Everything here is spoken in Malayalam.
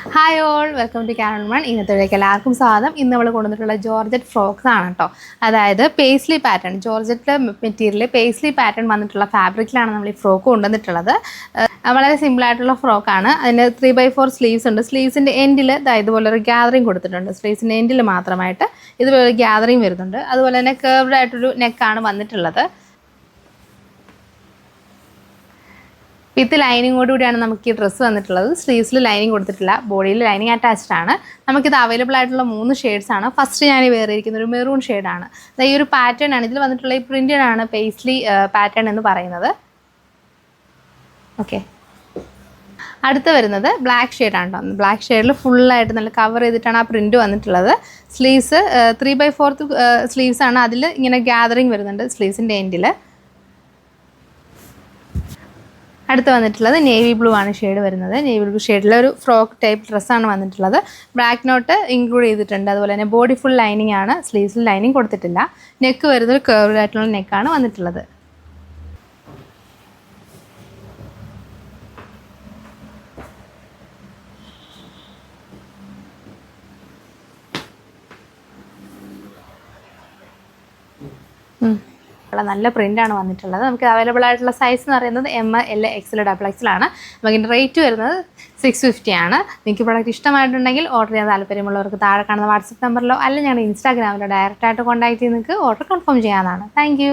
Hi all, welcome to Canon one. ഇന്നത്തേക്ക് എല്ലാവർക്കും സ്വാഗതം. ഇന്ന് നമ്മൾ കൊണ്ടുവന്നിട്ടുള്ള ജോർജറ്റ് ഫ്രോക്സ് ആണ് കേട്ടോ. അതായത് paisley pattern, georgette material paisley pattern വന്നിട്ടുള്ള ഫാബ്രിക്കിലാണ് നമ്മൾ ഈ ഫ്രോക്ക് കൊണ്ടുവന്നിട്ടുള്ളത്. വളരെ സിമ്പിളായിട്ടുള്ള ഫ്രോക്കാണ്. അതിന് 3/4 സ്ലീവ്സ് ഉണ്ട്. സ്ലീവ്സിൻ്റെ എൻഡിൽ ഇതുപോലെ ഒരു ഗ്യാതറിങ് കൊടുത്തിട്ടുണ്ട്. സ്ലീവ്സിൻ്റെ എൻഡിൽ മാത്രമായിട്ട് ഇതുപോലെ ഗ്യാതറിങ് വരുന്നുണ്ട്. അതുപോലെ തന്നെ കേർവ്ഡ് ആയിട്ടൊരു നെക്കാണ് വന്നിട്ടുള്ളത്. വിത്ത് ലൈനിങ്ങോടുകൂടിയാണ് നമുക്ക് ഈ ഡ്രസ്സ് വന്നിട്ടുള്ളത്. സ്ലീവ്സിൽ ലൈനിങ് കൊടുത്തിട്ടില്ല, ബോഡിയിൽ ലൈനിങ് അറ്റാച്ച്ഡ് ആണ്. നമുക്കിത് അവൈലബിൾ ആയിട്ടുള്ള 3 ഷെയ്ഡ്സ് ആണ്. ഫസ്റ്റ് ഞാൻ വേറെ ഇരിക്കുന്ന ഒരു മെറൂൺ ഷെയ്ഡാണ്. ഈ ഒരു പാറ്റേൺ ആണ് ഇതിൽ വന്നിട്ടുള്ള. ഈ പ്രിൻ്റഡ് ആണ് പേസ്ലി പാറ്റേൺ എന്ന് പറയുന്നത്. ഓക്കെ, അടുത്ത് വരുന്നത് ബ്ലാക്ക് ഷെയ്ഡാണ് കേട്ടോ. ബ്ലാക്ക് ഷെയ്ഡിൽ ഫുള്ളായിട്ട് നല്ല കവർ ചെയ്തിട്ടാണ് ആ പ്രിൻറ്റ് വന്നിട്ടുള്ളത്. സ്ലീവ്സ് 3/4 സ്ലീവ്സ് ആണ്. അതിൽ ഇങ്ങനെ ഗ്യാതറിങ് വരുന്നുണ്ട് സ്ലീവ്സിൻ്റെ എൻഡിൽ. അടുത്ത് വന്നിട്ടുള്ളത് നേവി ബ്ലൂ ആണ് ഷെയ്ഡ് വരുന്നത്. നേവി ബ്ലൂ ഷെയ്ഡിലെ ഒരു ഫ്രോക്ക് ടൈപ്പ് ഡ്രസ്സാണ് വന്നിട്ടുള്ളത്. ബ്ലാക്ക് നോട്ട് ഇൻക്ലൂഡ് ചെയ്തിട്ടുണ്ട്. അതുപോലെ തന്നെ ബോഡി ഫുൾ ലൈനിങ് ആണ്, സ്ലീവ്സിൽ ലൈനിങ് കൊടുത്തിട്ടില്ല. നെക്ക് വരുന്നത് കേർവ്ഡ് ആയിട്ടുള്ള നെക്കാണ് വന്നിട്ടുള്ളത്. നല്ല പ്രിൻ്റാണ് വന്നിട്ടുള്ളത്. നമുക്ക് അവൈലബിൾ ആയിട്ടുള്ള സൈസ് എന്ന് പറയുന്നത് ML XL XXL ആണ്. നമുക്കിൻ്റെ റേറ്റ് വരുന്നത് 650 ആണ്. നിങ്ങൾക്ക് പ്രോഡക്റ്റ് ഇഷ്ടമായിട്ടുണ്ടെങ്കിൽ ഓർഡർ ചെയ്യാൻ താല്പര്യമുള്ളവർക്ക് താഴെ കാണുന്ന വാട്സപ്പ് നമ്പറിലോ അല്ലെങ്കിൽ ഞങ്ങളുടെ ഇൻസ്റ്റാഗ്രാമിലോ ഡയറക്റ്റായിട്ട് കോൺടാക്ട് ചെയ്ത് നിങ്ങൾക്ക് ഓർഡർ കൺഫേം ചെയ്യാവുന്നതാണ്. താങ്ക്